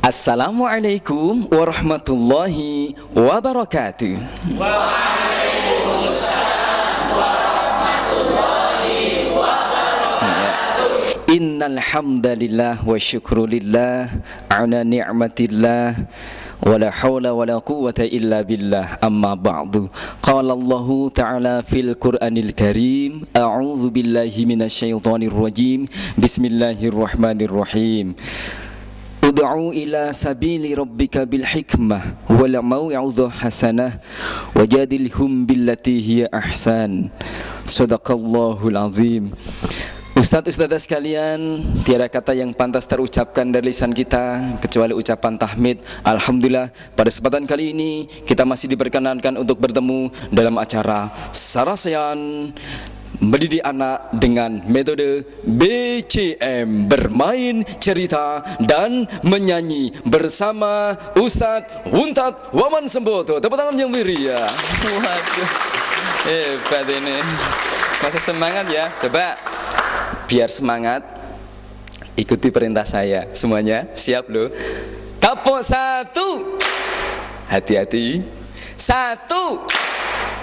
Assalamualaikum warahmatullahi wabarakatuh. Waalaikumsalam warahmatullahi wabarakatuh. Innal hamdalillah wa syukrulillah ala ni'matillah wala haula wala quwwata illa billah, amma ba'du. Qala Allah ta'ala fil Qur'anil Karim, a'udzu billahi minasyaitonir rajim. Bismillahirrahmanirrahim. Ud'u ila sabili rabbika bil hikmah wal mau'izah hasanah wajadilhum billati hiya ahsan. Shadaqallahul azim. Ustadz-ustadzah sekalian, tiada kata yang pantas terucapkan dari lisan kita kecuali ucapan tahmid. Alhamdulillah, pada kesempatan kali ini kita masih diperkenankan untuk bertemu dalam acara Sarasehan mendidik anak dengan metode BCM, bermain cerita dan menyanyi bersama Ustadz Untat Waman Semboto. Tepuk tangan yang meriah. Waduh, hebat ini. Masih semangat ya? Coba biar semangat, ikuti perintah saya. Semuanya siap loh. Kapok satu, hati-hati. Satu,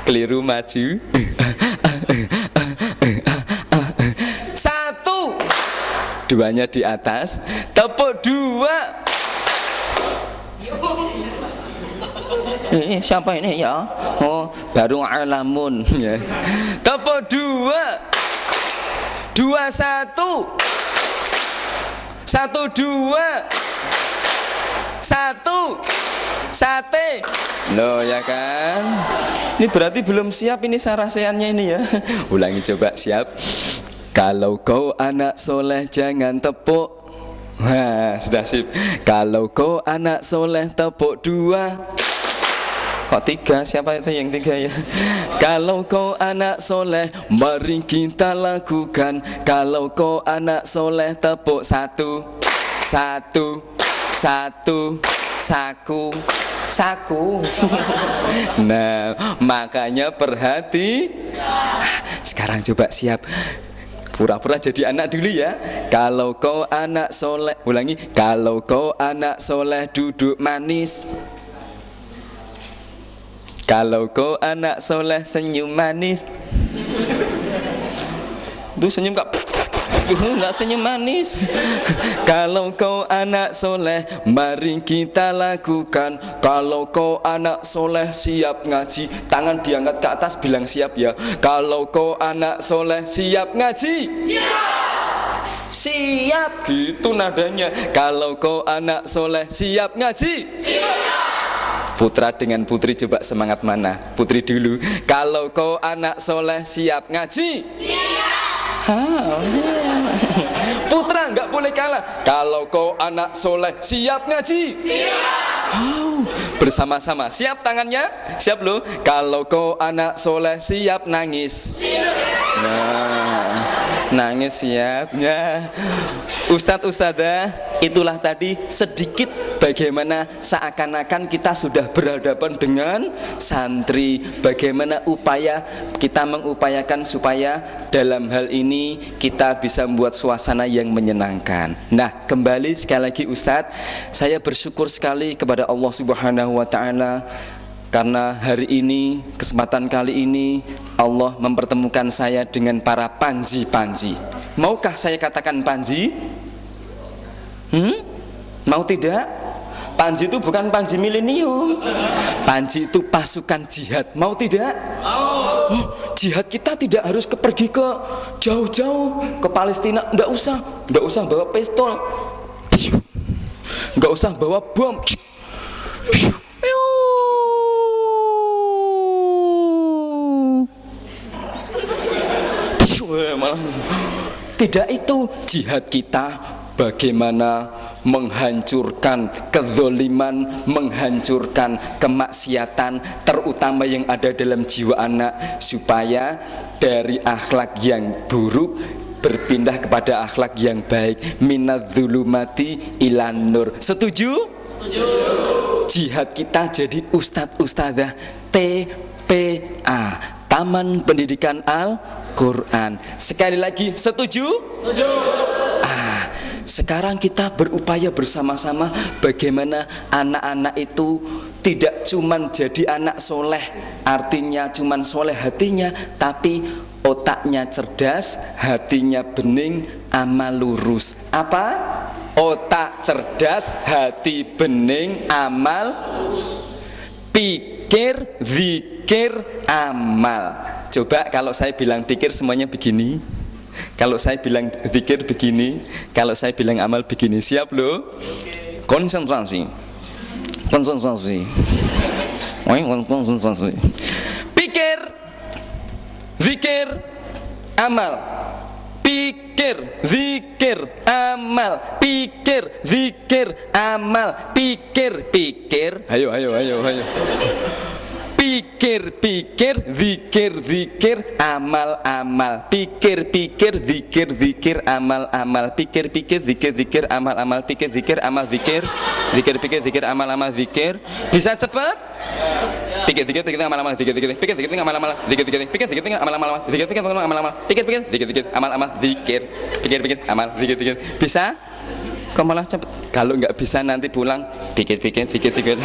keliru maju. Satu, duanya di atas. Tepuk dua. Siapa ini ya? Oh, baru alamun ya. Tepuk dua. Dua satu. Satu dua. Satu. Sate. Loh ya kan? Ini berarti belum siap ini sarasehannya ini ya. Ulangi coba, siap. Kalau kau anak soleh jangan tepuk. Nah, sudah sip. Kalau kau anak soleh tepuk dua. Kok tiga? Siapa itu yang tiga ya? Kalau kau anak soleh, mari kita lakukan. Kalau kau anak soleh, tepuk satu. Satu. Satu. Saku. Saku. Nah, makanya perhati. Sekarang coba siap. Pura-pura jadi anak dulu ya. Kalau kau anak soleh, ulangi. Kalau kau anak soleh duduk manis. Kalau kau anak soleh senyum manis. Itu senyum kak. Enggak senyum manis. Kalau kau anak soleh, mari kita lakukan. Kalau kau anak soleh siap ngaji, tangan diangkat ke atas bilang siap ya. Kalau kau anak soleh siap ngaji. Siap. Siap gitu nadanya. Kalau kau anak soleh siap ngaji. Siap. Putra dengan putri coba semangat mana? Putri dulu. Kalau kau anak soleh siap ngaji. Siap. Putra nggak boleh kalah. Kalau kau anak soleh siap ngaji. Siap. Bersama-sama. Siap tangannya? Siap loh. Kalau kau anak soleh siap nangis. Siap. Nah, nangis siapnya. Ustadz Ustadzah, itulah tadi sedikit bagaimana seakan-akan kita sudah berhadapan dengan santri. Bagaimana upaya kita mengupayakan supaya dalam hal ini kita bisa membuat suasana yang menyenangkan. Nah, kembali sekali lagi Ustadz, saya bersyukur sekali kepada Allah Subhanahu wa Ta'ala karena hari ini, kesempatan kali ini Allah mempertemukan saya dengan para panji-panji. Maukah saya katakan panji? Mau tidak? Panji itu bukan panji milenium. Panji itu pasukan jihad. Mau tidak? Oh, jihad kita tidak harus pergi ke jauh-jauh ke Palestina. Nggak usah bawa pistol. Nggak usah bawa bom. Tidak, itu jihad kita bagaimana menghancurkan kezoliman, menghancurkan kemaksiatan terutama yang ada dalam jiwa anak, supaya dari akhlak yang buruk berpindah kepada akhlak yang baik. Minadz-dzulumati ilan nur. Setuju? Setuju. Jihad kita jadi ustadz ustadzah TPA, Taman Pendidikan Al-Quran. Sekali lagi, setuju? Setuju. Sekarang kita berupaya bersama-sama bagaimana anak-anak itu tidak cuman jadi anak soleh, artinya cuman soleh hatinya, tapi otaknya cerdas, hatinya bening, amal lurus. Apa? Otak cerdas, hati bening, amal pikir, zikir, amal. Coba kalau saya bilang pikir semuanya begini, kalau saya bilang zikir begini, kalau saya bilang amal begini. Siap loh? Konsentrasi. Konsentrasi. Konsentrasi. Pikir, zikir, amal. Pikir, zikir, amal. Pikir, zikir, amal. Pikir, pikir. Ayo. Pikir, zikir, amal. Pikir, zikir, amal. Pikir, zikir, amal. Pikir, zikir, amal, zikir. Zikir, amal, zikir. Bisa cepat? Pikir, amal, zikir. Pikir, amal, zikir. Pikir, amal, zikir. Pikir, amal, zikir. Pikir, amal, zikir. Bisa? Kok malah cepat? Kalau nggak bisa nanti pulang pikir, zikir.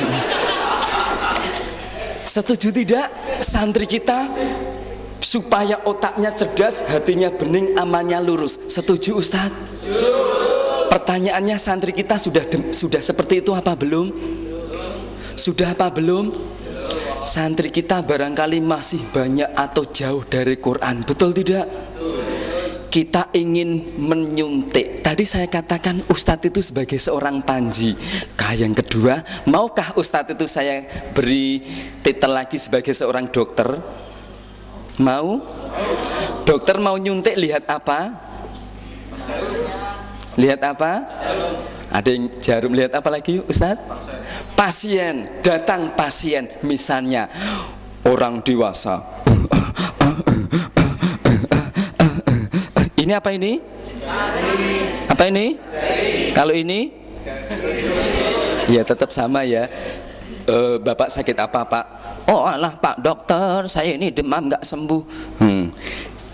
Setuju tidak santri kita supaya otaknya cerdas, hatinya bening, amalnya lurus? Setuju Ustaz? Pertanyaannya, santri kita sudah seperti itu apa belum? Sudah apa belum? Santri kita barangkali masih banyak atau jauh dari Quran, betul tidak? Kita ingin menyuntik. Tadi saya katakan Ustadz itu sebagai seorang panji. Yang kedua, maukah Ustadz itu saya beri titel lagi sebagai seorang dokter? Mau? Dokter mau nyuntik, lihat apa? Lihat apa? Ada yang jarum, lihat apa lagi Ustadz? Pasien, datang pasien. Misalnya orang dewasa. Ini apa ini? Apa ini? Kalau ini? Ya tetap sama ya. Bapak sakit apa Pak? Oh alah Pak dokter, saya ini demam nggak sembuh.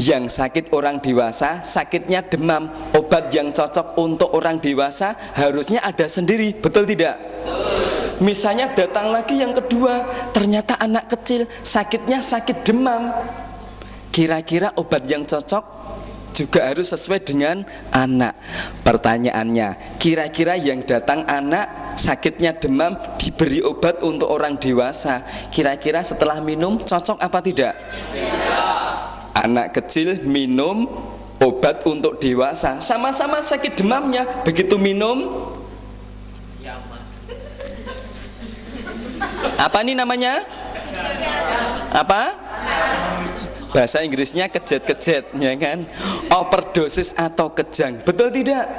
Yang sakit orang dewasa, sakitnya demam. Obat yang cocok untuk orang dewasa harusnya ada sendiri, betul tidak? Misalnya datang lagi yang kedua, ternyata anak kecil sakitnya sakit demam. Kira-kira obat yang cocok juga harus sesuai dengan anak. Pertanyaannya, kira-kira yang datang anak sakitnya demam diberi obat untuk orang dewasa, kira-kira setelah minum cocok apa tidak? Anak kecil minum obat untuk dewasa, sama-sama sakit demamnya, begitu minum apa ini namanya? Apa? Bahasa Inggrisnya kejet-kejet, ya kan? Overdosis atau kejang, betul tidak?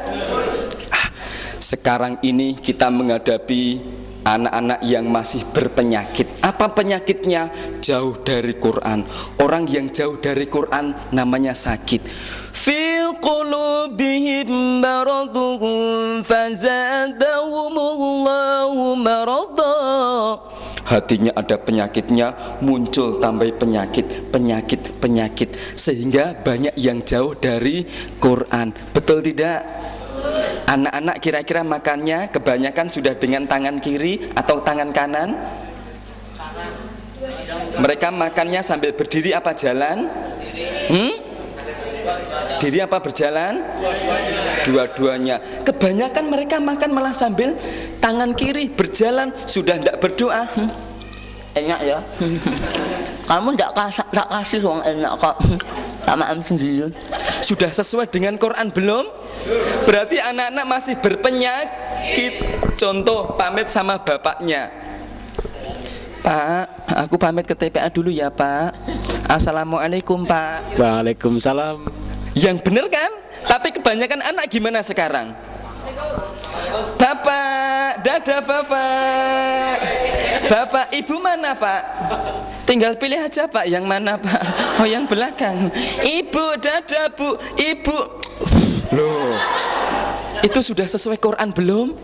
Sekarang ini kita menghadapi anak-anak yang masih berpenyakit. Apa penyakitnya? Jauh dari Quran. Orang yang jauh dari Quran namanya sakit. Fil qulubihim maradun fazadahumullahu marada. Hatinya ada penyakitnya, muncul tambah penyakit, sehingga banyak yang jauh dari Quran. Betul tidak? Anak-anak kira-kira makannya kebanyakan sudah dengan tangan kiri atau tangan kanan? Mereka makannya sambil berdiri apa jalan? Diri apa berjalan? Dua-duanya. Kebanyakan mereka makan malah sambil tangan kiri berjalan, sudah tidak berdoa. Enak ya? Kamu tidak kasih uang enak kok. Sama sendiri. Sudah sesuai dengan Quran belum? Berarti anak-anak masih berpenyakit. Contoh, pamit sama bapaknya. Pak, aku pamit ke TPA dulu ya Pak. Assalamualaikum Pak. Waalaikumsalam. Yang benar kan? Tapi kebanyakan anak gimana sekarang? Bapak, dadah Bapak. Bapak, ibu mana Pak? Tinggal pilih aja Pak, yang mana Pak? Oh yang belakang. Ibu, dadah Bu. Ibu. Loh, itu sudah sesuai Quran belum?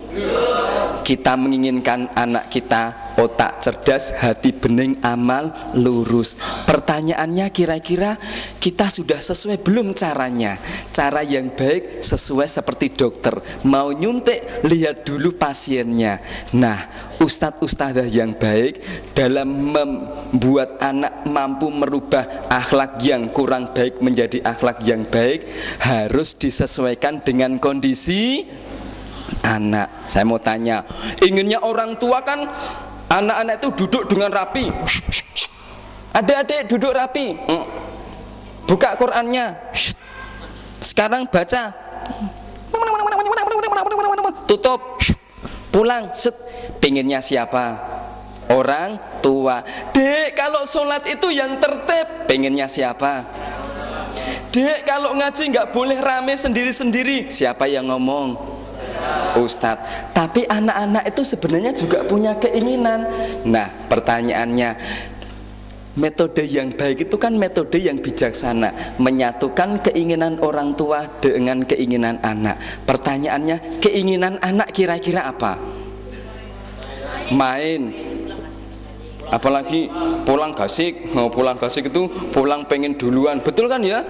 Kita menginginkan anak kita otak cerdas, hati bening, amal lurus. Pertanyaannya kira-kira kita sudah sesuai belum caranya? Cara yang baik sesuai seperti dokter, mau nyuntik lihat dulu pasiennya. Nah, ustadz-ustadzah yang baik dalam membuat anak mampu merubah akhlak yang kurang baik menjadi akhlak yang baik harus disesuaikan dengan kondisi anak. Saya mau tanya, inginnya orang tua kan anak-anak itu duduk dengan rapi. Adik-adik duduk rapi. Buka Qur'annya. Sekarang baca. Tutup. Pulang. Pengennya siapa? Orang tua. Dek, kalau sholat itu yang tertib. Pengennya siapa? Dek, kalau ngaji nggak boleh rame sendiri-sendiri. Siapa yang ngomong? Ustadz. Tapi anak-anak itu sebenarnya juga punya keinginan. Nah, pertanyaannya, metode yang baik itu kan metode yang bijaksana, menyatukan keinginan orang tua dengan keinginan anak. Pertanyaannya, keinginan anak kira-kira apa? Main. Apalagi pulang gasik, mau pulang gasik itu pulang pengen duluan, betul kan ya?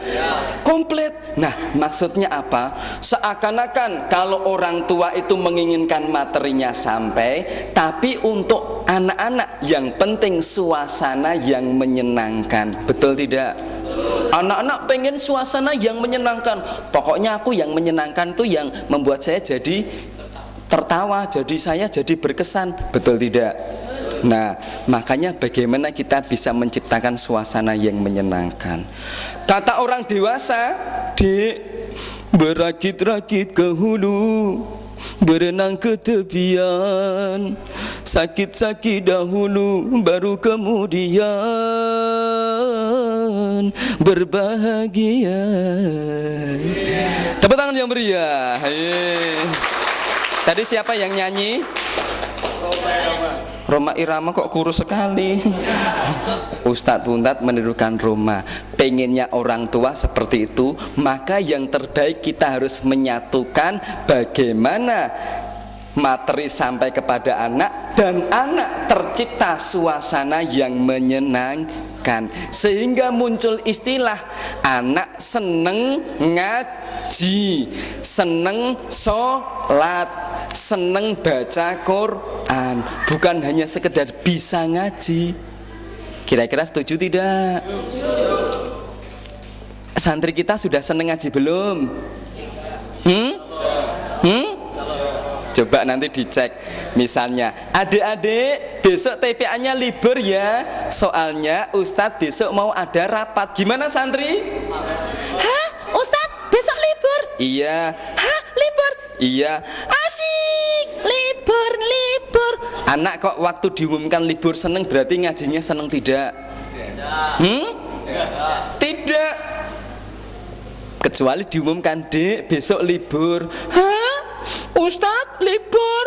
Komplit. Nah, maksudnya apa? Seakan-akan kalau orang tua itu menginginkan materinya sampai, tapi untuk anak-anak yang penting suasana yang menyenangkan, betul tidak? Anak-anak pengen suasana yang menyenangkan. Pokoknya aku yang menyenangkan tuh yang membuat saya jadi tertawa, jadi saya jadi berkesan, betul tidak? Nah, makanya bagaimana kita bisa menciptakan suasana yang menyenangkan. Kata orang dewasa, Dek, berakit-rakit ke hulu, berenang ke tepian, sakit-sakit dahulu, baru kemudian berbahagia. Tepuk tangan yang meriah. Tadi siapa yang nyanyi? Roma Irama kok kurus sekali. Ustadz Buntat menirukan Roma. Pengennya orang tua seperti itu, maka yang terbaik kita harus menyatukan bagaimana materi sampai kepada anak dan anak tercipta suasana yang menyenangkan, sehingga muncul istilah anak seneng ngaji, seneng sholat, seneng baca Quran, bukan hanya sekedar bisa ngaji. Kira-kira setuju tidak? Santri kita sudah seneng ngaji belum? Coba nanti dicek. Misalnya, adik-adik besok TPA-nya libur ya, soalnya Ustadz besok mau ada rapat. Gimana santri? Hah? Ustadz besok libur? Iya. Hah? Libur? Iya. Asik, libur. Anak kok waktu diumumkan libur seneng, berarti ngajinya seneng tidak? Tidak. Kecuali diumumkan, Dek besok libur. Hah? Ustadz libur?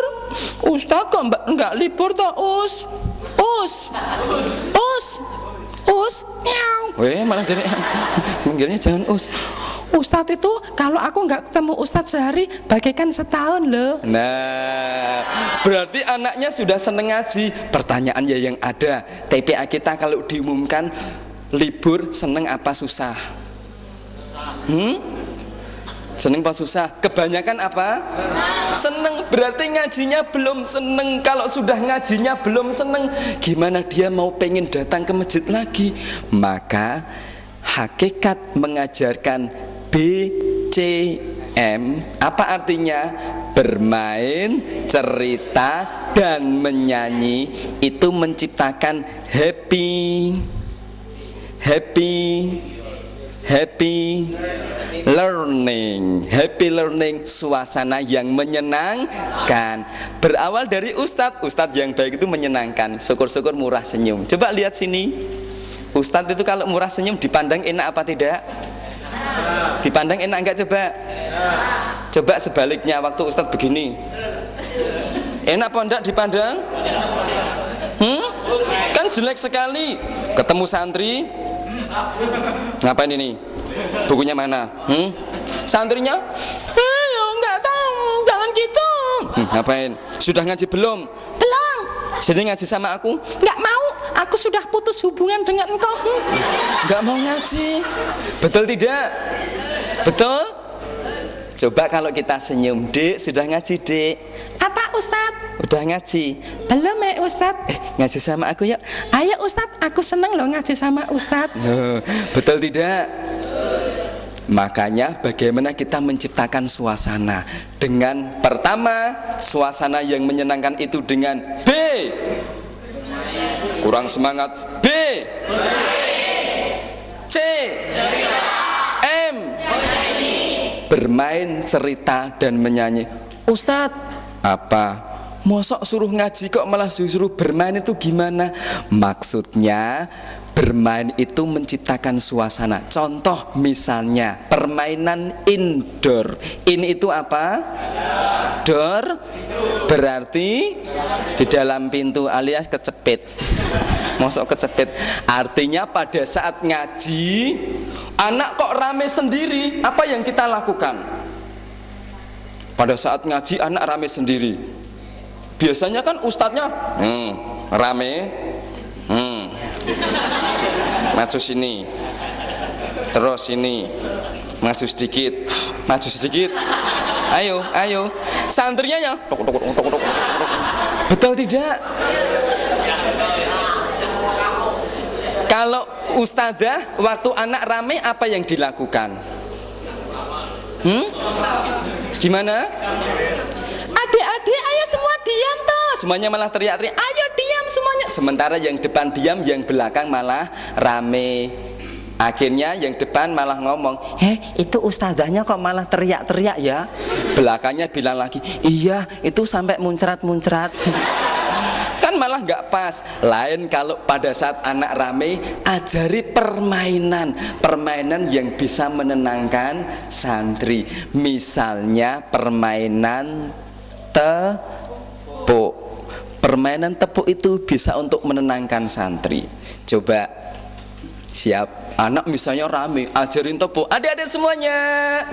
Ustadz kok enggak libur toh? Us malah jadi manggilnya jangan us. Ustadz itu kalau aku nggak ketemu Ustadz sehari bagaikan setahun loh. Nah, berarti anaknya sudah seneng ngaji. Pertanyaannya yang ada, TPA kita kalau diumumkan libur seneng apa susah? Seneng apa susah? Kebanyakan apa? Seneng. Berarti ngajinya belum seneng. Kalau sudah ngajinya belum seneng, gimana dia mau pengen datang ke masjid lagi? Maka hakikat mengajarkan BCM apa artinya? Bermain, cerita, dan menyanyi itu menciptakan happy learning, suasana yang menyenangkan. Berawal dari ustadz yang baik itu menyenangkan. Syukur-syukur murah senyum. Coba lihat sini, ustadz itu kalau murah senyum dipandang enak apa tidak? Dipandang enak enggak coba? Coba sebaliknya, waktu ustadz begini, enak apa enggak dipandang? Kan jelek sekali. Ketemu santri, ngapain ini? Bukunya mana? Santrinya, ayo nggak tahu, jangan gitu. Ngapain? Sudah ngaji belum? Belum. Jadi ngaji sama aku? Nggak mau, aku sudah putus hubungan dengan engkau. Nggak mau ngaji. Betul tidak? Betul? Coba kalau kita senyum, Dek, sudah ngaji, Dek? Apa Ustadz? Udah ngaji? Belum ya Ustadz. Ngaji sama aku yuk. Ayo Ustadz, aku seneng loh ngaji sama Ustadz. Betul tidak? Makanya bagaimana kita menciptakan suasana dengan pertama, suasana yang menyenangkan itu dengan B. Kurang semangat. B. C. M. Bermain, cerita, dan menyanyi. Ustadz, apa? Mosok suruh ngaji kok malah suruh bermain, itu gimana? Maksudnya bermain itu menciptakan suasana. Contoh misalnya permainan indoor. Ini itu apa? Door berarti di dalam pintu alias kecepit. Mosok kecepit. Artinya pada saat ngaji anak kok rame sendiri, apa yang kita lakukan? Pada saat ngaji anak rame sendiri. Biasanya kan ustadznya rame, maju sini, terus sini, maju sedikit, ayo, santrinya ya, betul tidak? Kalau ustadzah waktu anak rame apa yang dilakukan? Gimana? Adik-adik ayo semua diam toh. Semuanya malah teriak-teriak, ayo diam semuanya. Sementara yang depan diam, yang belakang malah rame. Akhirnya yang depan malah ngomong, itu ustadzahnya kok malah teriak-teriak ya. Belakangnya bilang lagi, iya itu sampai muncrat-muncrat. Kan malah nggak pas. Lain kalau pada saat anak rame, ajari permainan yang bisa menenangkan santri. Misalnya permainan tepuk. Permainan tepuk itu bisa untuk menenangkan santri. Coba siap, anak misalnya rame, ajarin tepuk. Adik-adik semuanya,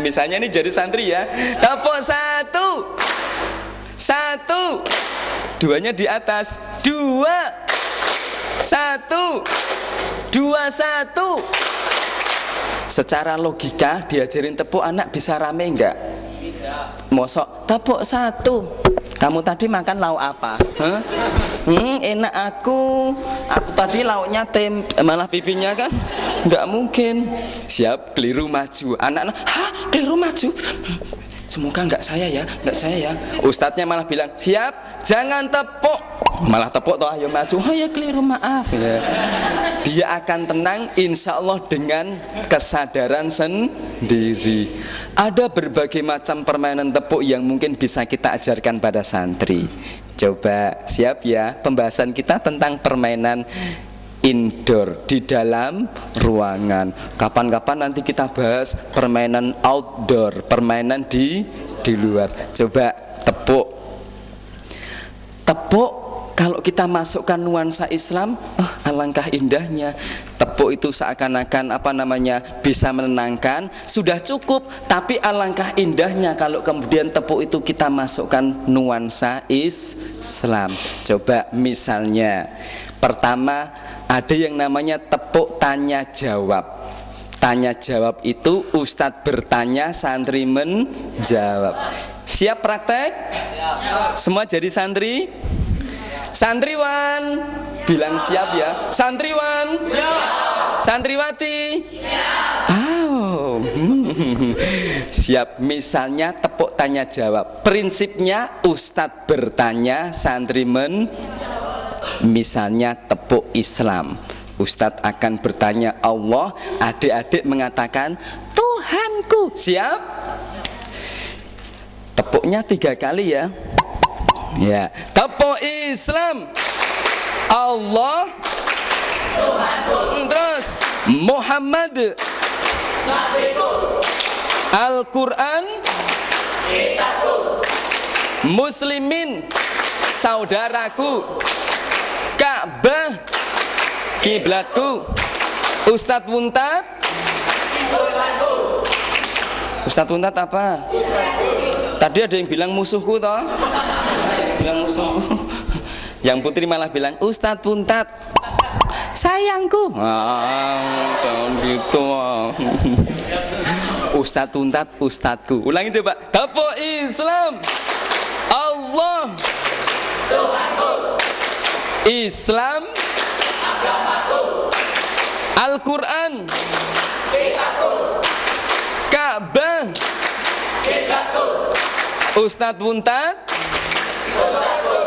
misalnya ini jadi santri ya. Tepuk 1, 1, 2-nya di atas, 2, 1, 2, 1. Secara logika diajarin tepuk anak bisa rame enggak? Mosok tepuk 1. Kamu tadi makan lauk apa? Enak aku tadi lauknya malah pipinya kan? Enggak mungkin. Siap, keliru maju. Anak-anak, keliru maju. Semoga enggak saya ya. Ustadznya malah bilang, siap, jangan tepuk. Malah tepuk toh, ayo maju. Oh ya keliru, maaf ya. Dia akan tenang insya Allah dengan kesadaran sendiri. Ada berbagai macam permainan tepuk yang mungkin bisa kita ajarkan pada santri. Coba siap ya, pembahasan kita tentang permainan indoor di dalam ruangan. Kapan-kapan nanti kita bahas permainan outdoor, permainan di luar. Coba tepuk. Kalau kita masukkan nuansa Islam, alangkah indahnya. Tepuk itu seakan-akan bisa menenangkan, sudah cukup. Tapi alangkah indahnya kalau kemudian tepuk itu kita masukkan nuansa Islam. Coba misalnya, pertama ada yang namanya tepuk tanya jawab. Tanya jawab itu ustadz bertanya, santri menjawab. Siap praktek? Siap. Semua jadi santri? Santriwan bilang siap ya. Santriwan siap. Santriwati siap. Siap. Misalnya tepuk tanya jawab. Prinsipnya ustadz bertanya, santri misalnya tepuk Islam. Ustadz akan bertanya Allah, adik-adik mengatakan Tuhanku. Siap? Tepuknya 3 kali ya. Ya, tepuk Islam. Allah Tuhanku. Terus Muhammad Nabiku. Al-Quran kitabku. Muslimin saudaraku. Ka'bah kiblatku. Ustadz Wuntat. Ustadz Wuntat apa? Tadi ada yang bilang musuhku toh? Bilang musuh. Yang putri malah bilang Ustadz Puntat. Sayangku. Jangan gitu. Ustadz Puntat, ustadku. Ulangi coba. Tepuk Islam. Allah. Tuhanku. Islam. Agamaku. Al-Quran. Kitabku. Ka'bah. Kiblatku. Ustadz Puntat. Ustadku.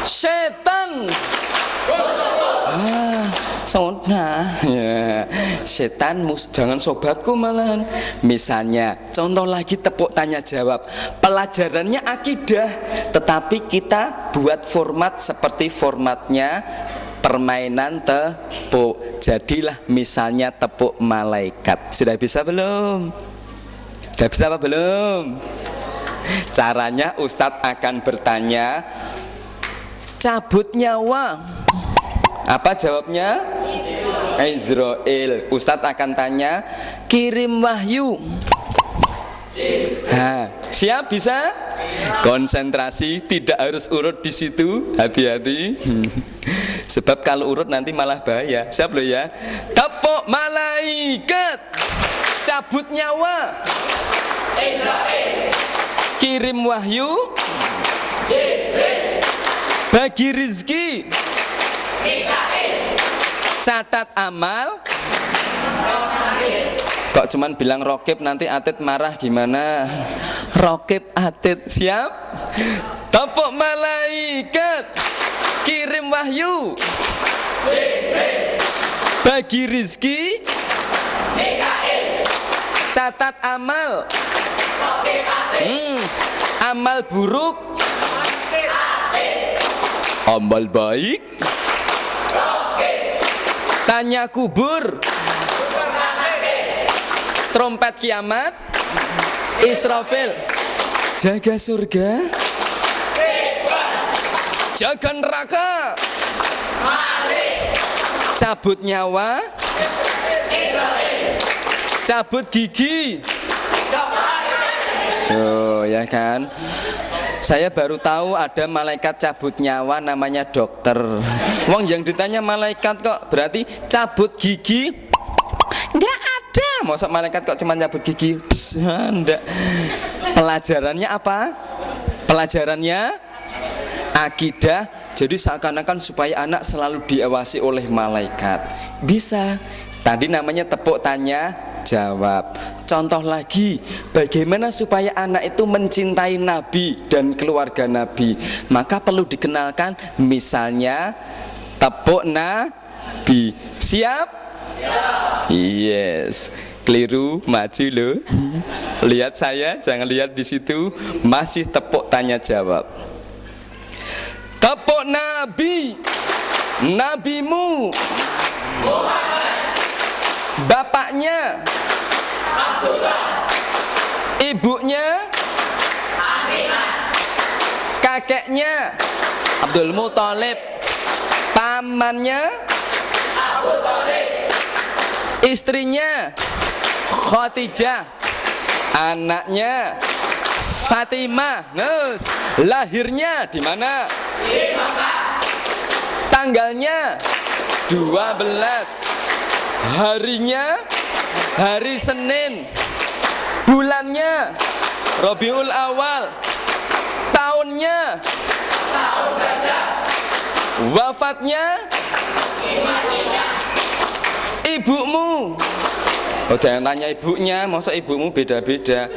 Setan. Nah, ya. Setan jangan sobatku malahan. Misalnya, contoh lagi tepuk tanya jawab. Pelajarannya akidah, tetapi kita buat format seperti formatnya permainan tepuk. Jadilah misalnya tepuk malaikat. Sudah bisa belum? Sudah bisa apa belum? Caranya Ustadz akan bertanya, cabut nyawa. Apa jawabnya? Israel. Ustadz akan tanya, kirim wahyu. Siap bisa? Konsentrasi, tidak harus urut di situ. Hati-hati. Sebab kalau urut nanti malah bahaya. Siap loh ya. Tepuk malaikat. Cabut nyawa. Israel. Kirim wahyu. Jibril. Bagi rizki. Mikail. Catat amal. Kok cuman bilang rokib, nanti Atit marah gimana? Rokib Atit. Siap? Tepuk malaikat. Kirim wahyu. Jibril. Bagi rizki. Mikail. Catat amal. Rokib. Amal buruk. Amal baik. Tanya kubur. Trompet kiamat. Israfil. Jaga surga. Jaga neraka. Cabut nyawa. Cabut gigi. Oh ya kan. Saya baru tahu ada malaikat cabut nyawa namanya dokter. Wong yang ditanya malaikat kok berarti cabut gigi? Enggak ada. Masa malaikat kok cuma cabut gigi? Enggak. Pelajarannya apa? Pelajarannya akidah. Jadi seakan-akan supaya anak selalu diawasi oleh malaikat. Bisa. Tadi namanya tepuk tanya jawab. Contoh lagi, bagaimana supaya anak itu mencintai Nabi dan keluarga Nabi? Maka perlu dikenalkan misalnya tepuk Nabi. Siap? Yes. Keliru, maju loh. Lihat saya, jangan lihat di situ. Masih tepuk tanya jawab. Tepuk Nabi. Nabimu. Bapaknya Abdullah. Ibunya Aminah. Kakeknya Abdul Muthalib. Pamannya Abu Thalib. Istrinya Khadijah. Anaknya Fatimah. Nus. Lahirnya di mana? Di Makkah. Tanggalnya 12. Harinya hari Senin. Bulannya Rabiul Awal. Tahunnya Tahun gajah. wafatnya ibumu. Oh, jangan tanya ibunya, masa ibumu beda-beda.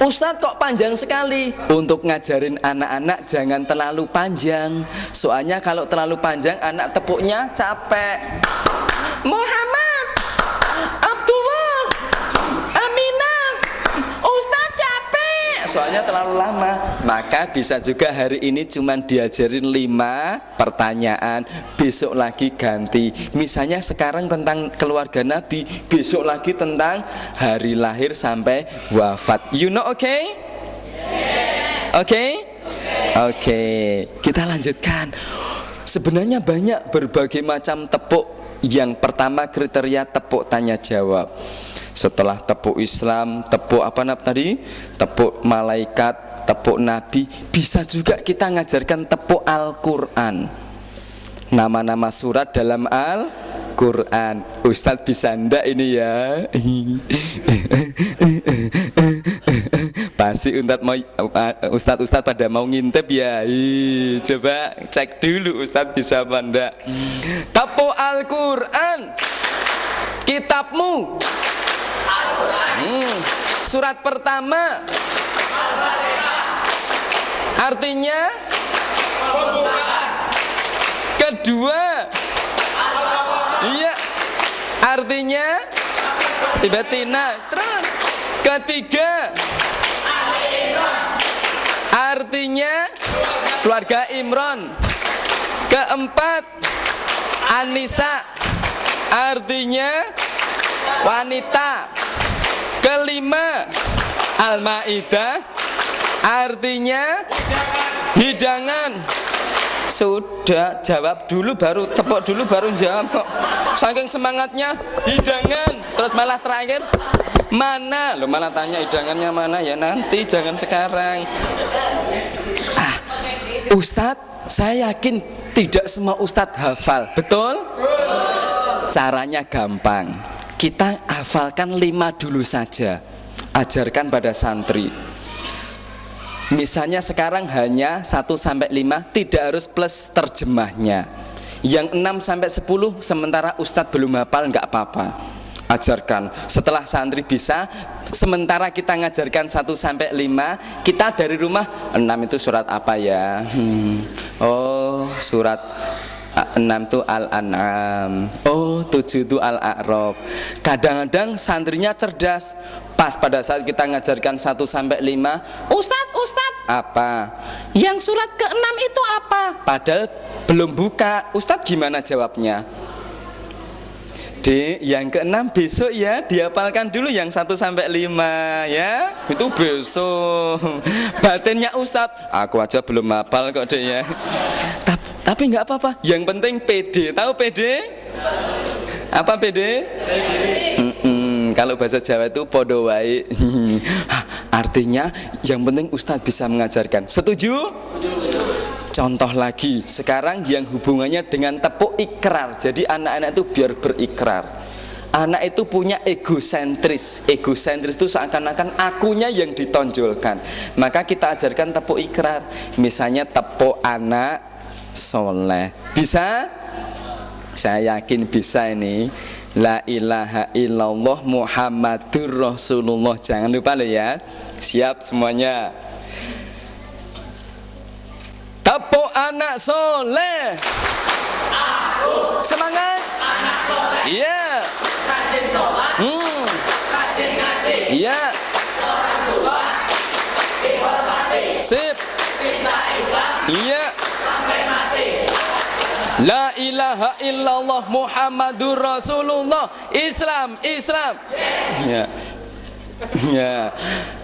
Ustadz kok panjang sekali? Untuk ngajarin anak-anak jangan terlalu panjang. Soalnya kalau terlalu panjang anak tepuknya capek. Muhammad, Abdullah, Aminah, Ustadz capek. Soalnya terlalu lama. Maka bisa juga hari ini cuman diajarin 5 pertanyaan, besok lagi ganti. Misalnya sekarang tentang keluarga Nabi, besok lagi tentang hari lahir sampai wafat. You know, okay? Oke? Oke. Kita lanjutkan. Sebenarnya banyak berbagai macam tepuk. Yang pertama kriteria tepuk tanya jawab. Setelah tepuk Islam, tepuk apa tadi? Tepuk malaikat, tepuk Nabi, bisa juga kita ngajarkan tepuk Al-Quran. Nama-nama surat dalam Al-Quran. Ustadz bisa ndak ini ya? Pasti Ustadz pada mau ngintip ya. Coba cek dulu Ustadz bisa apa ndak. Tepuk Al-Quran, kitabmu. Surat pertama artinya kedua, iya, artinya tiba-tiba. Terus ketiga, artinya keluarga Imron. Keempat, An-Nisa, artinya wanita. Kelima, Al-Maidah, artinya hidangan. Sudah jawab dulu baru tepuk dulu baru jawab kok. Saking semangatnya hidangan, terus malah terakhir mana? Lo malah tanya hidangannya mana ya nanti, jangan sekarang. Ustadz, saya yakin tidak semua ustadz hafal, betul? Caranya gampang. Kita hafalkan 5 dulu saja. Ajarkan pada santri. Misalnya sekarang hanya 1-5, tidak harus plus terjemahnya. Yang 6-10 sementara ustadz belum hafal, nggak apa-apa. Ajarkan. Setelah santri bisa, sementara kita ngajarkan 1-5, kita dari rumah 6 itu surat apa ya? Oh, surat 6 itu Al-An'am. Oh, 7 itu Al-A'raf. Kadang-kadang santrinya cerdas. Pas pada saat kita ngajarkan 1-5, Ustadz, apa? yang surat ke-6 itu apa? Padahal belum buka. Ustadz gimana jawabnya? Yang ke-6 besok ya, dihafalkan dulu yang 1-5 ya. Itu besok. Batinnya Ustadz, aku aja belum hafal kok deh ya. Tapi nggak apa-apa. Yang penting PD. Tahu PD? Apa PD? Kalau bahasa Jawa itu podo wae. Artinya yang penting Ustadz bisa mengajarkan. Setuju? Contoh lagi, sekarang yang hubungannya dengan tepuk ikrar. Jadi anak-anak itu biar berikrar. Anak itu punya egosentris. Egosentris itu seakan-akan akunya yang ditonjolkan. Maka kita ajarkan tepuk ikrar. Misalnya tepuk anak soleh. Bisa? Saya yakin bisa ini. La ilaha illallah Muhammadur Rasulullah. Jangan lupa loh ya. Siap semuanya. Tepuk anak soleh. Semangat. Anak soleh. Iya. Rajin sholat. Rajin ngaji. Iya. Orang tua dihormati. Sip. Kita Islam. Iya. Sampai mati. La ilaha illallah Muhammadur Rasulullah. Islam. Yes. Ya. Ya.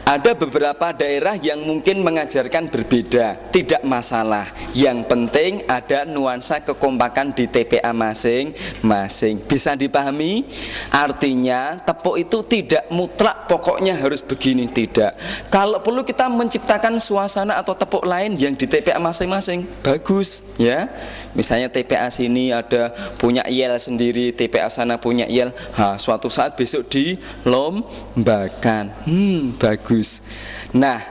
Ada beberapa daerah yang mungkin mengajarkan berbeda, tidak masalah. Yang penting ada nuansa kekompakan di TPA masing-masing. Bisa dipahami? Artinya tepuk itu tidak mutlak pokoknya harus begini, tidak. Kalau perlu kita menciptakan suasana atau tepuk lain yang di TPA masing-masing, bagus ya. Misalnya TPA sini ada punya yel sendiri, TPA sana punya yel. Suatu saat besok dilombakan. Bagus. Nah,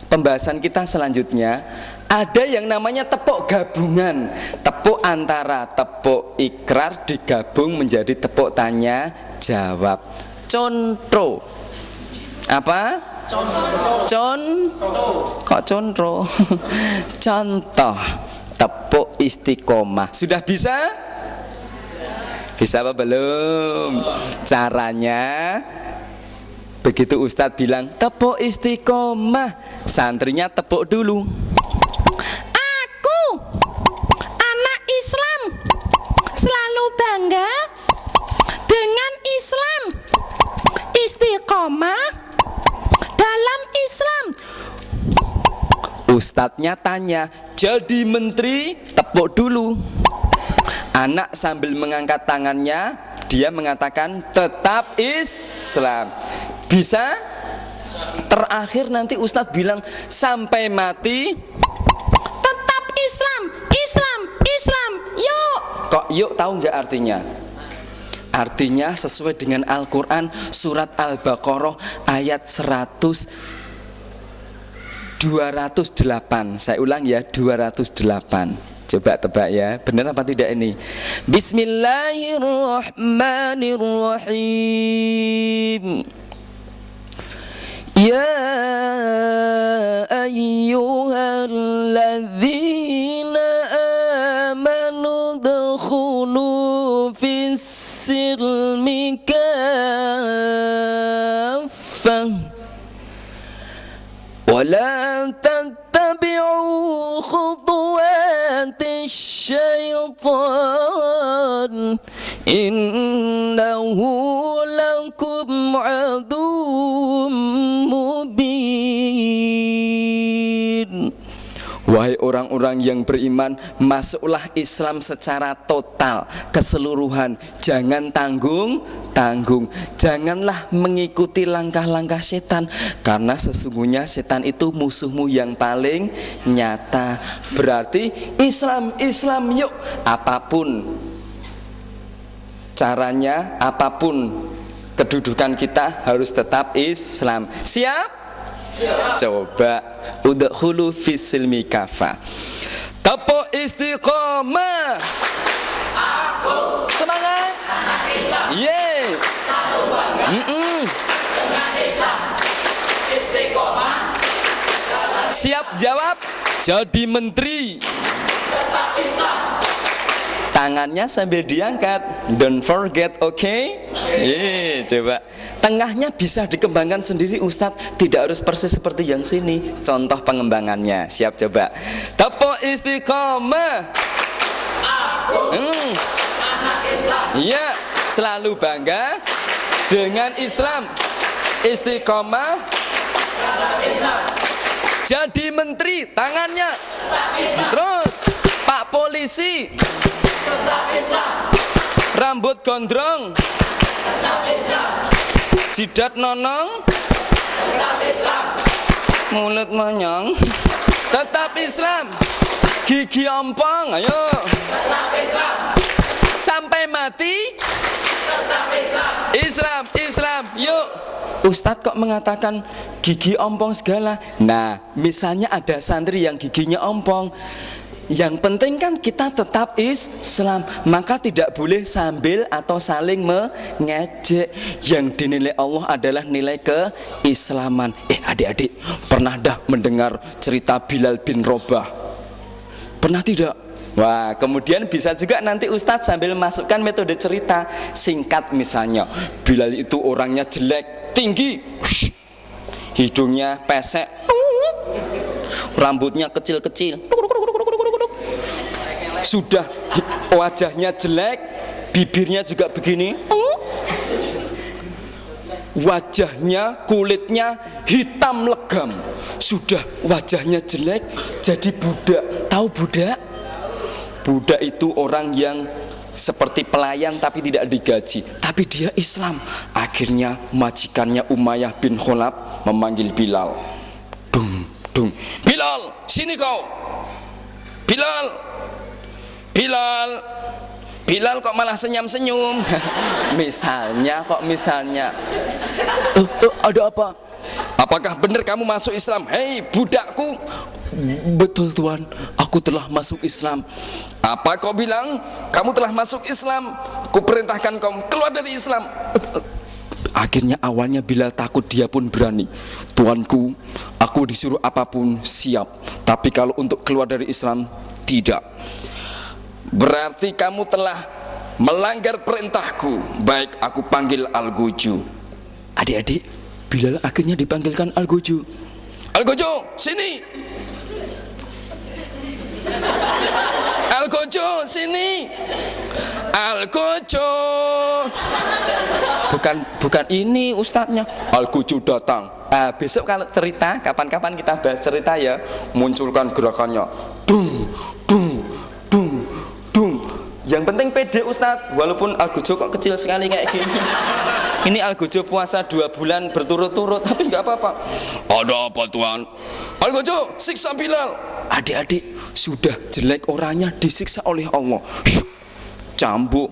pembahasan kita selanjutnya ada yang namanya tepuk gabungan. Tepuk antara tepuk ikrar digabung menjadi tepuk tanya jawab. Contoh. Apa? Kok contoh? Contoh tepuk istiqomah. Sudah bisa? Bisa apa belum? Caranya begitu Ustadz bilang tepuk istiqomah, santrinya tepuk dulu. Aku anak Islam selalu bangga dengan Islam, istiqomah dalam Islam. Ustadznya tanya, jadi menteri tepuk dulu. Anak sambil mengangkat tangannya, dia mengatakan tetap Islam. Bisa? Terakhir nanti Ustadz bilang sampai mati tetap Islam, Islam, Islam. Yuk. Kok yuk tahu nggak artinya? Artinya sesuai dengan Al-Quran surat Al-Baqarah ayat 208. Saya ulang ya, 208. Coba tebak ya, benar apa tidak ini? Bismillahirrahmanirrahim. Ya ayyuhalladzina amanu dukhulu fis-silmi kaffah wa la tattabi'u khutuwatis syaitan innahu lakum aduwwum mubin. Wahai orang-orang yang beriman, masuklah Islam secara total, keseluruhan. Jangan tanggung-tanggung. Janganlah mengikuti langkah-langkah setan, karena sesungguhnya setan itu musuhmu yang paling nyata. Berarti Islam, Islam yuk. Apapun caranya, apapun kedudukan kita harus tetap Islam. Siap? Coba udkhulu fis-silmi kafah. Tapo istiqomah. Aku Semangat. anak Islam. Yeay. Selalu bangga dengan Islam. Istiqomah dalam Siap jawab. Jadi menteri. tetap Islam. Tangannya sambil diangkat. Don't forget, okay? Coba. Tengahnya bisa dikembangkan sendiri Ustadz. Tidak harus persis seperti yang sini. Contoh pengembangannya. Siap coba. Tapo istiqomah. Aku anak Islam. Iya, selalu bangga dengan Islam. Istiqomah Dalam Islam. jadi menteri, tangannya. Tetap Islam. Terus Pak polisi, Tetap Islam. rambut gondrong, Tetap Islam. jidat nonong, Tetap Islam. mulut monyong, tetap Islam. Gigi ompong, ayo. Tetap Islam. Sampai mati Tetap Islam. Islam, Islam, yuk. Ustadz kok mengatakan gigi ompong segala? Nah, misalnya ada santri yang giginya ompong, yang penting kan kita tetap Islam. Maka tidak boleh sambil atau saling mengejek. Yang dinilai Allah adalah nilai keislaman. Adik-adik, pernah dah mendengar cerita Bilal bin Rabah? Pernah tidak? Wah, kemudian bisa juga nanti Ustadz sambil masukkan metode cerita singkat. Misalnya Bilal itu orangnya jelek, tinggi, hidungnya pesek, rambutnya kecil-kecil, sudah wajahnya jelek, bibirnya juga begini, wajahnya, kulitnya hitam legam, sudah wajahnya jelek, jadi budak. Tahu budak? Budak itu orang yang seperti pelayan tapi tidak digaji, tapi dia Islam. Akhirnya majikannya Umayyah bin Khalaf memanggil Bilal. Dung, dung. Bilal, sini kau. Bilal. Bilal. Bilal kok malah senyum-senyum. Misalnya. Ada apa? Apakah benar kamu masuk Islam? Hei budakku. Betul Tuan, aku telah masuk Islam. Apa kau bilang? Kamu telah masuk Islam. Kuperintahkan kau keluar dari Islam. Akhirnya awalnya Bilal takut, dia pun berani. Tuanku, aku disuruh apapun siap, tapi kalau untuk keluar dari Islam, tidak. Berarti kamu telah melanggar perintahku. Baik, aku panggil Al-Gojo. Adik-adik, Bilal akhirnya dipanggilkan Al-Gojo. Al-Gojo, sini. Al-Gojo, sini. Al-Gojo. Bukan ini ustadznya. Al-Gojo datang. Besok kalau cerita, kapan-kapan kita bahas cerita ya, munculkan gerakannya. Dung, dung, dung, dung. Yang penting pede Ustadz. Walaupun Algojo kok kecil sekali kayak gini. Ini Algojo puasa 2 bulan berturut-turut, tapi nggak apa-apa. Ada apa Tuhan? Algojo siksa Bilal. Adik-adik, sudah jelek orangnya disiksa oleh Allah. Cambuk.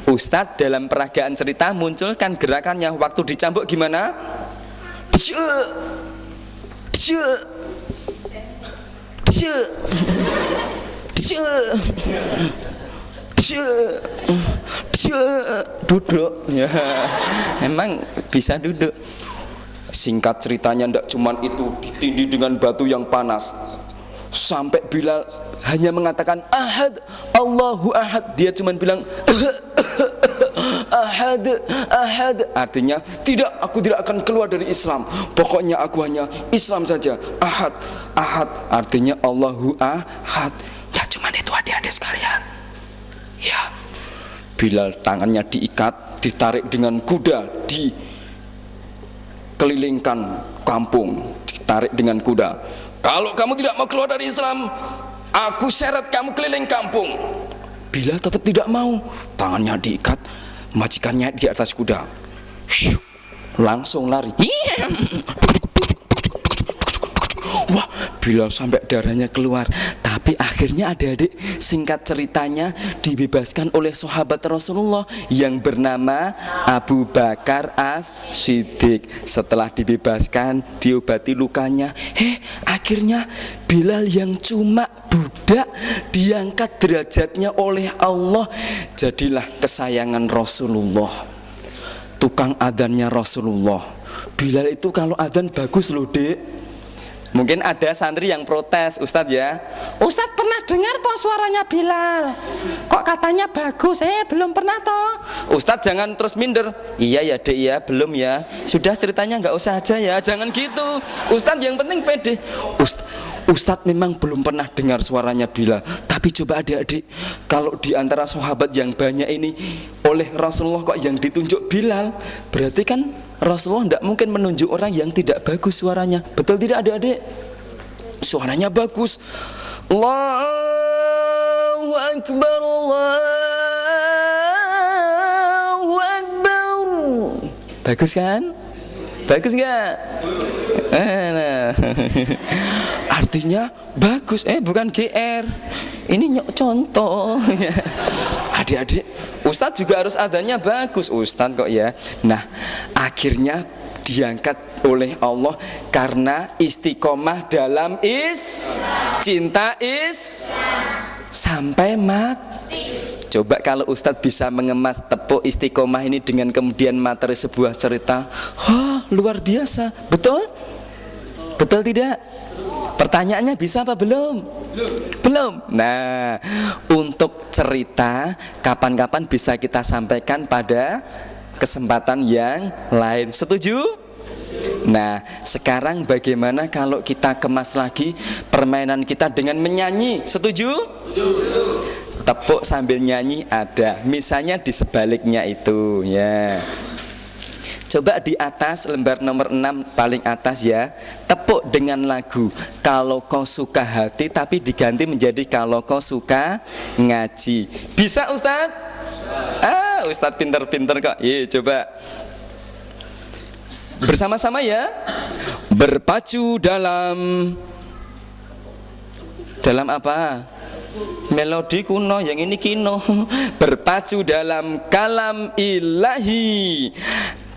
Ustadz dalam peragaan cerita munculkan gerakannya. Waktu dicambuk gimana? Duduk ya, emang bisa duduk. Singkat ceritanya ndak cuman itu, ditindih dengan batu yang panas sampai Bilal hanya mengatakan ahad, Allahu ahad. Dia cuman bilang ahad, ahad, artinya tidak, aku tidak akan keluar dari Islam, pokoknya aku hanya Islam saja. Ahad, ahad, artinya Allahu ahad. Ya cuman itu adik-adik sekalian. Ya, Bilal tangannya diikat, ditarik dengan kuda, dikelilingkan kampung, ditarik dengan kuda. Kalau kamu tidak mau keluar dari Islam, aku seret kamu keliling kampung. Bilal tetap tidak mau, tangannya diikat, majikannya di atas kuda, langsung lari. Wah, Bilal sampai darahnya keluar. Tapi akhirnya adik-adik, singkat ceritanya dibebaskan oleh sahabat Rasulullah yang bernama Abu Bakar As-Siddiq. Setelah dibebaskan, diobati lukanya. Akhirnya Bilal yang cuma budak diangkat derajatnya oleh Allah, jadilah kesayangan Rasulullah, tukang adzannya Rasulullah. Bilal itu kalau adzan bagus loh, Dek. Mungkin ada santri yang protes, Ustadz ya. Ustadz pernah dengar kok suaranya Bilal? Kok katanya bagus? Belum pernah toh. Ustadz jangan terus minder. Iya ya Dek ya, belum ya. Sudah ceritanya nggak usah aja ya, jangan gitu. Ustadz yang penting pede. Ustadz memang belum pernah dengar suaranya Bilal. Tapi coba adik-adik, kalau di antara sahabat yang banyak ini oleh Rasulullah kok yang ditunjuk Bilal, berarti kan Rasulullah tidak mungkin menunjuk orang yang tidak bagus suaranya. Betul tidak adik-adik? Suaranya bagus. Allahu Akbar, Allahu Akbar. Bagus kan? Bagus nggak? Nah. Artinya bagus, bukan GR. Ini contoh. Adik-adik, Ustadz juga harus adanya bagus, Ustadz kok ya. Nah, akhirnya diangkat oleh Allah karena istiqomah dalam cinta sampai mati. Coba kalau Ustadz bisa mengemas tepuk istiqomah ini dengan kemudian materi sebuah cerita, luar biasa. Betul? Betul tidak? Pertanyaannya bisa apa belum? Belum. Nah, untuk cerita kapan-kapan bisa kita sampaikan pada kesempatan yang lain. Setuju? Nah, sekarang bagaimana kalau kita kemas lagi permainan kita dengan menyanyi? Setuju? Tepuk sambil nyanyi ada. Misalnya di sebaliknya itu ya. Coba di atas lembar nomor 6 paling atas ya. Tepuk dengan lagu Kalau Kau Suka Hati, tapi diganti menjadi Kalau Kau Suka Ngaji. Bisa Ustadz? Ustadz pinter-pinter kok. Coba bersama-sama ya. Berpacu dalam apa? Melodi kuno, yang ini kino. Berpacu dalam kalam ilahi.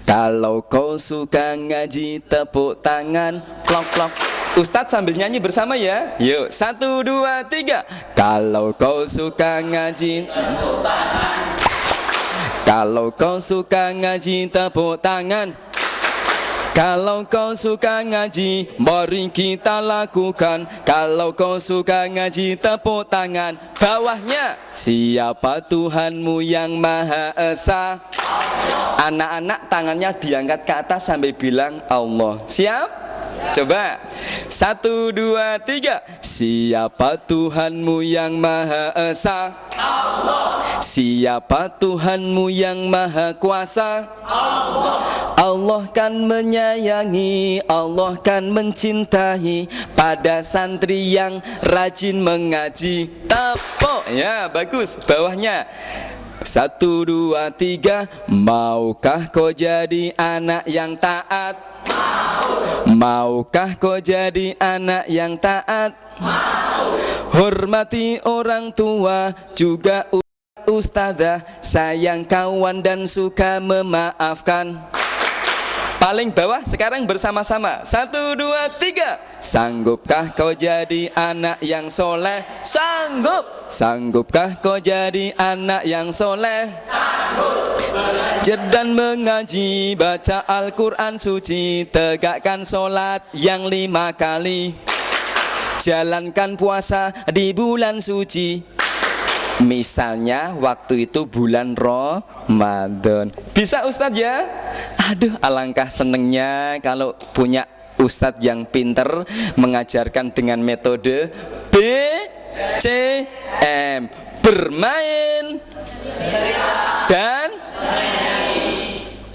Kalau kau suka ngaji, tepuk tangan, klok-klok. Ustadz sambil nyanyi bersama ya. Yuk, 1, 2, 3. Kalau kau suka ngaji, tepuk tangan. Kalau kau suka ngaji, tepuk tangan. Kalau kau suka ngaji, mari kita lakukan. Kalau kau suka ngaji, tepuk tangan. Bawahnya, siapa Tuhanmu yang Maha Esa? Anak-anak tangannya diangkat ke atas sampai bilang Allah. Siap? Coba 1, 2, 3. Siapa Tuhanmu yang Maha Esa? Allah. Siapa Tuhanmu yang maha kuasa? Allah kan menyayangi, Allah kan mencintai pada santri yang rajin mengaji. Tepuk, ya bagus. Bawahnya 1, 2, 3. Maukah kau jadi anak yang taat? Maukah kau jadi anak yang taat? Hormati orang tua, juga ustadzah, sayang kawan dan suka memaafkan. Paling bawah sekarang bersama-sama. 1, 2, 3. Sanggupkah kau jadi anak yang soleh? Sanggup. Sanggupkah kau jadi anak yang soleh? Sanggup. Dan mengaji, baca Al-Quran suci, tegakkan sholat yang 5 kali, jalankan puasa di bulan suci. Misalnya waktu itu bulan Ramadan. Bisa Ustadz ya? Aduh, alangkah senengnya kalau punya Ustadz yang pinter mengajarkan dengan metode BCM, bermain dan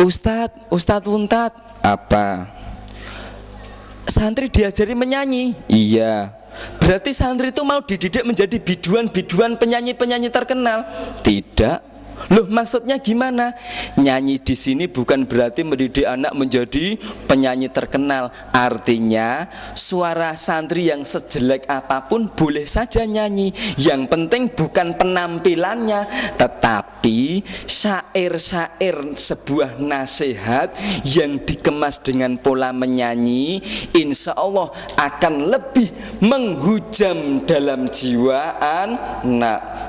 Ustadz Untat. Apa? Santri diajari menyanyi? Iya. Berarti santri itu mau dididik menjadi biduan-biduan penyanyi-penyanyi terkenal? Tidak. Loh, maksudnya gimana? Nyanyi di sini bukan berarti mendidik anak menjadi penyanyi terkenal. Artinya suara santri yang sejelek apapun boleh saja nyanyi. Yang penting bukan penampilannya, tetapi syair-syair sebuah nasihat yang dikemas dengan pola menyanyi, insya Allah akan lebih menghujam dalam jiwa anak.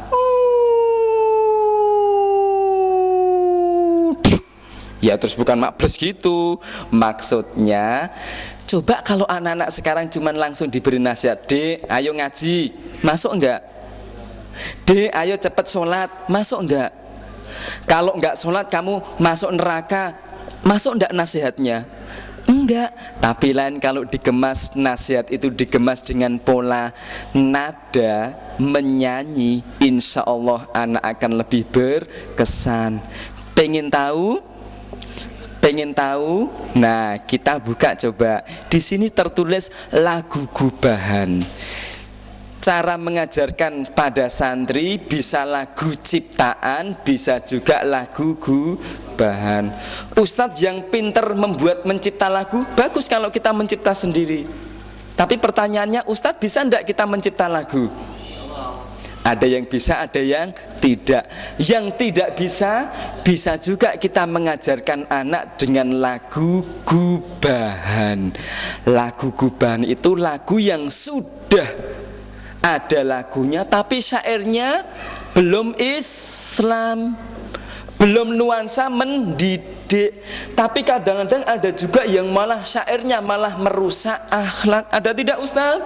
Ya terus bukan makbles gitu. Maksudnya coba kalau anak-anak sekarang cuman langsung diberi nasihat, Dek ayo ngaji, masuk enggak? Dek ayo cepet sholat, masuk enggak? Kalau enggak sholat kamu masuk neraka, masuk enggak nasihatnya? Enggak. Tapi lain kalau dikemas, nasihat itu dikemas dengan pola nada menyanyi, insya Allah anak akan lebih berkesan. Pengen tahu? Pengen tahu? Nah, kita buka coba. Di sini tertulis lagu gubahan. Cara mengajarkan pada santri bisa lagu ciptaan, bisa juga lagu gubahan. Ustadz yang pinter membuat mencipta lagu, bagus kalau kita mencipta sendiri. Tapi pertanyaannya, Ustadz bisa enggak kita mencipta lagu? Ada yang bisa, ada yang tidak. Yang tidak bisa, bisa juga kita mengajarkan anak dengan lagu gubahan. Lagu gubahan itu lagu yang sudah ada lagunya, tapi syairnya belum Islam, belum nuansa mendidik. Tapi kadang-kadang ada juga yang malah syairnya malah merusak akhlak. Ada tidak Ustaz?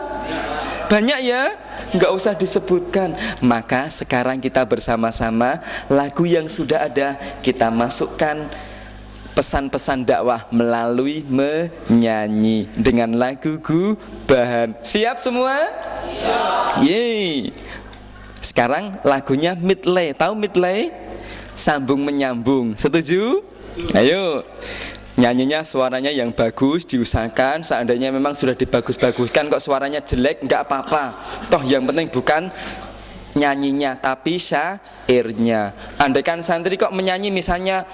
Banyak ya, nggak usah disebutkan. Maka sekarang kita bersama-sama lagu yang sudah ada kita masukkan pesan-pesan dakwah melalui menyanyi dengan lagu gubahan. Siap semua? Siap. Yeay. Sekarang lagunya medley. Tahu medley? Sambung menyambung. Setuju? Ayo. Nyanyinya suaranya yang bagus, diusahakan. Seandainya memang sudah dibagus-baguskan kok suaranya jelek, enggak apa-apa. Toh yang penting bukan nyanyinya, tapi syairnya. Andaikan santri kok menyanyi misalnya,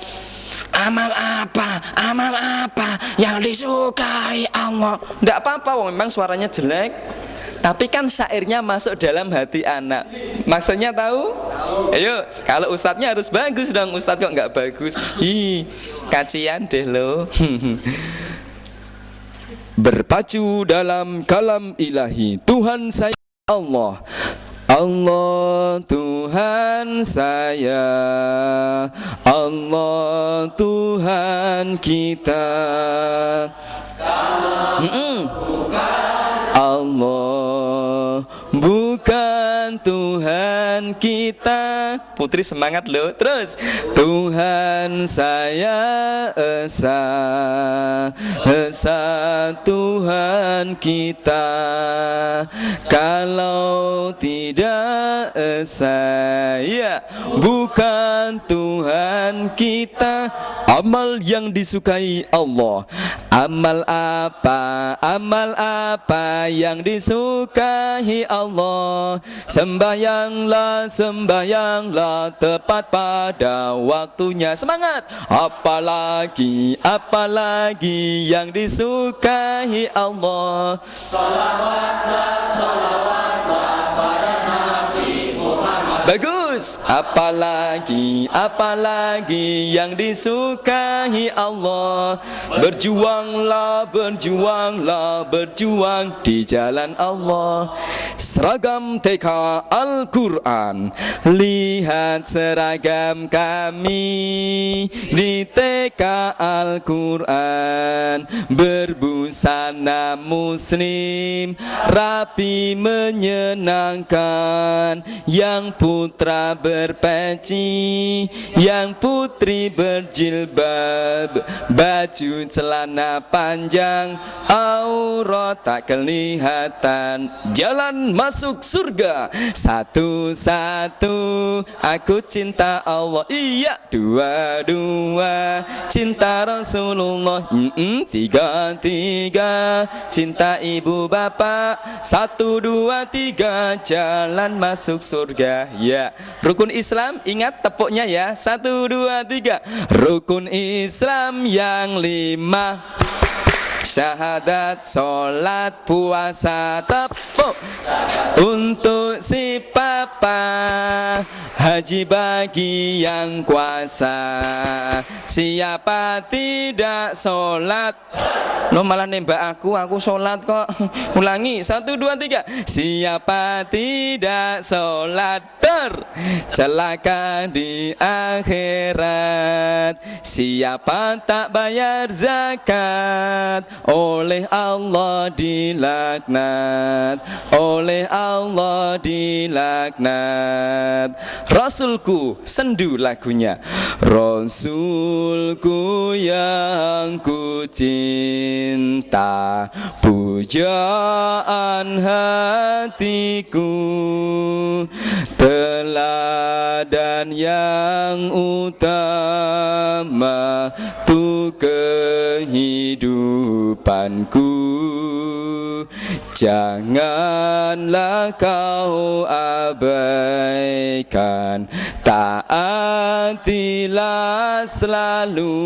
amal apa yang disukai Allah, enggak apa-apa, memang suaranya jelek. Tapi kan syairnya masuk dalam hati anak. Maksudnya tahu? Ayo, kalau ustadznya harus bagus dong. Ustadz kok nggak bagus? Ih, kacian deh lo. Berpacu dalam kalam ilahi, Tuhan saya Allah. Allah Tuhan saya, Allah Tuhan kita. Allah bukan Tuhan kita. Putri semangat loh. Terus Tuhan saya esa, Esa Tuhan kita. Kalau tidak esa, ya bukan Tuhan kita. Amal yang disukai Allah. Amal apa? Amal apa yang disukai Allah? Sembahyanglah, sembahyanglah tepat pada waktunya. Semangat! Apalagi, apalagi yang disukai Allah. Salawatlah, salawatlah pada Nabi Muhammad. Bagus. Apalagi, apalagi yang disukai Allah. Berjuanglah, berjuanglah, berjuang di jalan Allah. Seragam TK Al-Quran, lihat seragam kami di TK Al-Quran. Berbusana muslim, rapi menyenangkan. Yang putra berpeci, yang putri berjilbab. Baju celana panjang, aurat tak kelihatan. Jalan masuk surga. Satu-satu aku cinta Allah. Iya. Dua-dua cinta Rasulullah. Tiga-tiga cinta ibu bapak. 1, 2, 3 jalan masuk surga. Ya. Rukun Islam, ingat tepuknya ya. 1, 2, 3. Rukun Islam yang 5. Syahadat, sholat, puasa, tepuk untuk si papa. Haji bagi yang kuasa. Siapa tidak sholat? Lo malah nembak aku sholat kok. Ulangi, 1, 2, 3. Siapa tidak sholat, celaka di akhirat. Siapa tak bayar zakat, oleh Allah dilaknat, oleh Allah dilaknat. Rasulku, sendu lagunya. Rasulku yang ku cinta, pujaan hatiku, teladan yang utama tu kehidupanku. Janganlah kau abaikan, taatilah selalu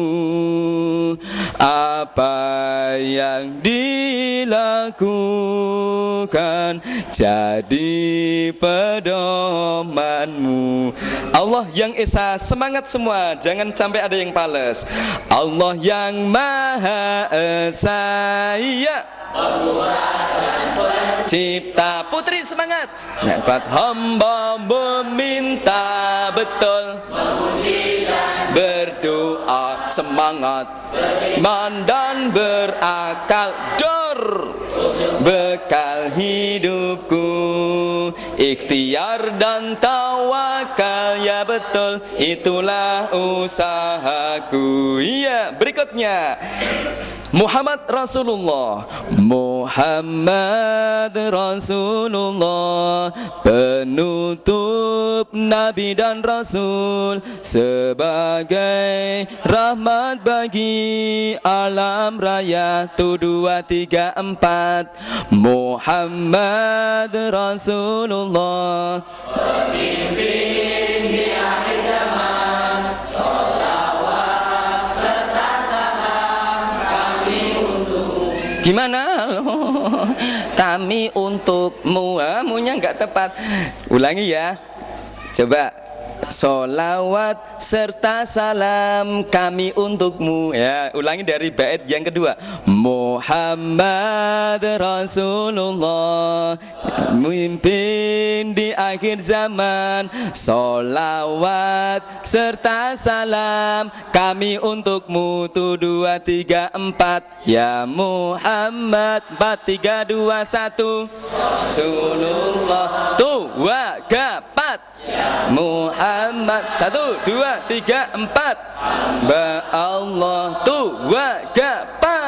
apa yang dilakukan, jadi pedomanmu. Allah yang Esa, semangat semua, jangan sampai ada yang pales. Allah yang Maha Esa, ya Cipta. Putri semangat. Dapat hamba meminta, betul, Memuji dan berdoa, semangat, iman dan berakal, dor, bekal hidupku, ikhtiar dan tawakal, ya betul, itulah usahaku. Iya, berikutnya Muhammad Rasulullah, Muhammad Rasulullah, penutup Nabi dan Rasul, sebagai rahmat bagi alam raya. 1, 2, 3, 4. Muhammad Rasulullah, pemimpin di akhir zaman. Salawat serta salam kami untuk. gimana? Kami untukmu. Munya nggak tepat. Ulangi ya. Coba. Solawat serta salam kami untukmu. Ya, ulangi dari bait yang kedua. Muhammad Rasulullah, pemimpin di akhir zaman. Solawat serta salam kami untukmu. 1, 2, 3, 4. Ya Muhammad. 4, 3, 2, 1. Rasulullah. 4. Muhammad. 1, 2, 3, 4. Ba Allah. 4.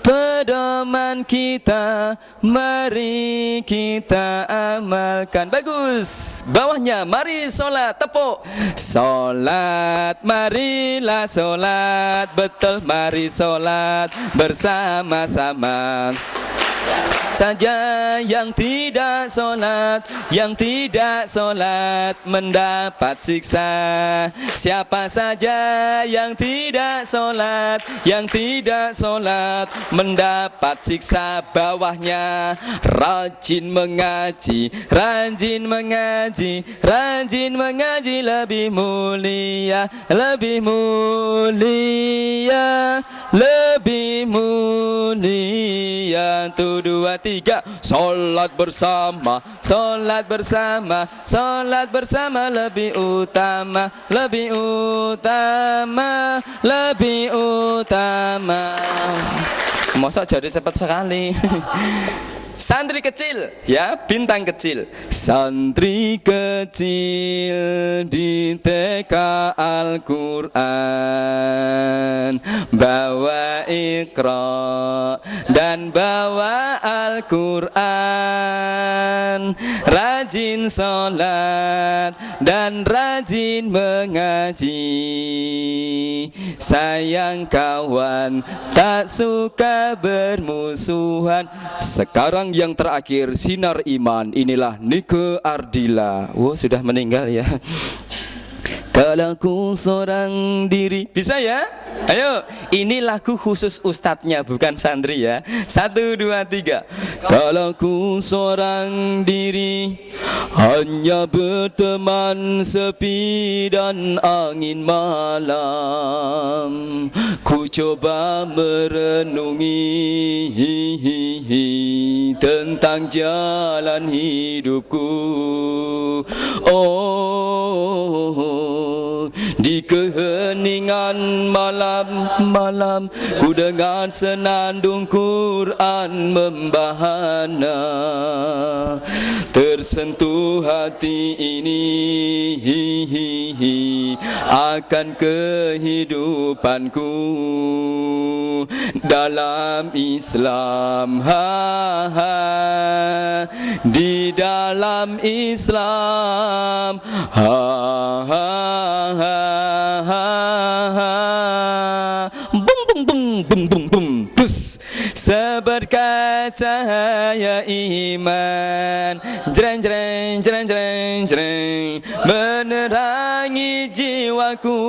pedoman kita, mari kita amalkan. Bagus. Bawahnya, mari sholat, tepuk. Sholat, marilah sholat. Betul, mari sholat bersama-sama. Saja yang tidak sholat, yang tidak sholat mendapat siksa. Siapa saja yang tidak sholat, yang tidak sholat mendapat siksa. Bawahnya, rajin mengaji, rajin mengaji, rajin mengaji lebih mulia, lebih mulia, lebih mulia. 1, 2, 3. Sholat bersama, sholat bersama, sholat bersama lebih utama, lebih utama, lebih utama. Masa jadi cepat sekali. Santri kecil, ya, bintang kecil. Santri kecil di TK Al-Quran, bawa Iqra dan bawa Al-Quran. Rajin sholat dan rajin mengaji. Sayang kawan, tak suka bermusuhan. Sekarang yang terakhir, sinar iman. Inilah Nike Ardila. Oh, sudah meninggal ya. Kalau ku seorang diri, bisa ya? Ayo, ini lagu khusus ustadznya, bukan santri ya. 1, 2, 3. Kalau ku seorang diri, hanya berteman sepi dan angin malam. Ku coba merenungi tentang jalan hidupku. Oh, di keheningan malam-malam ku dengar senandung Quran membahana. Tersentuh hati ini akan kehidupanku dalam Islam. Di dalam Islam. Bum bum bum bum bum bum. Terus seberkas cahaya iman, jreng jreng jreng jreng jreng, menerangi jiwaku.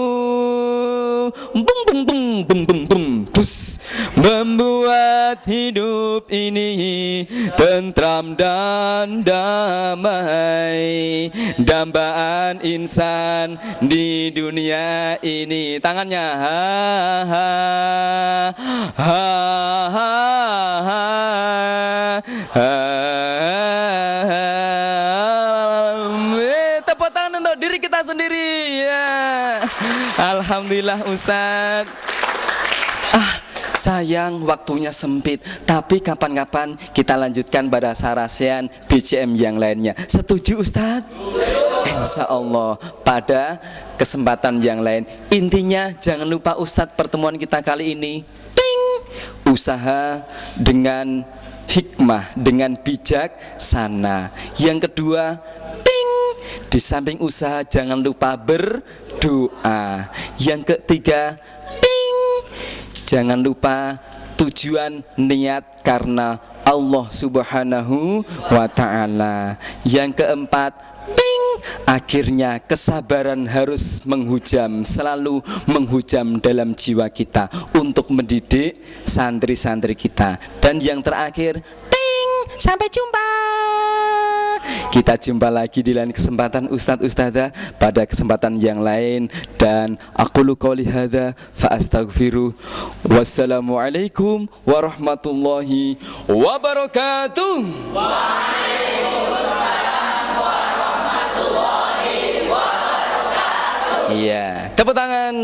Bum bum bum bum bum bum. Terus membuat hidup ini tentram dan damai, dambaan insan di dunia ini. Tangannya, tepuk tangan untuk diri kita sendiri ya. Alhamdulillah Ustadz. Sayang waktunya sempit, tapi kapan-kapan kita lanjutkan pada sarasian BCM yang lainnya. Setuju Ustadz? Insya Allah pada kesempatan yang lain. Intinya jangan lupa Ustadz, pertemuan kita kali ini usaha dengan hikmah, dengan bijaksana. Yang kedua, di samping usaha jangan lupa berdoa. Yang ketiga, jangan lupa tujuan niat karena Allah Subhanahu wa ta'ala. Yang keempat, akhirnya kesabaran harus menghujam, selalu menghujam dalam jiwa kita untuk mendidik santri-santri kita. Dan yang terakhir, sampai jumpa. Kita jumpa lagi di lain kesempatan Ustadz Ustadzah pada kesempatan yang lain. Dan aqulu qouli hadza fa astaghfiru. Wassalamualaikum warahmatullahi wabarakatuh. Waalaikumsalam warahmatullahi wabarakatuh. Iya, tepuk tangan.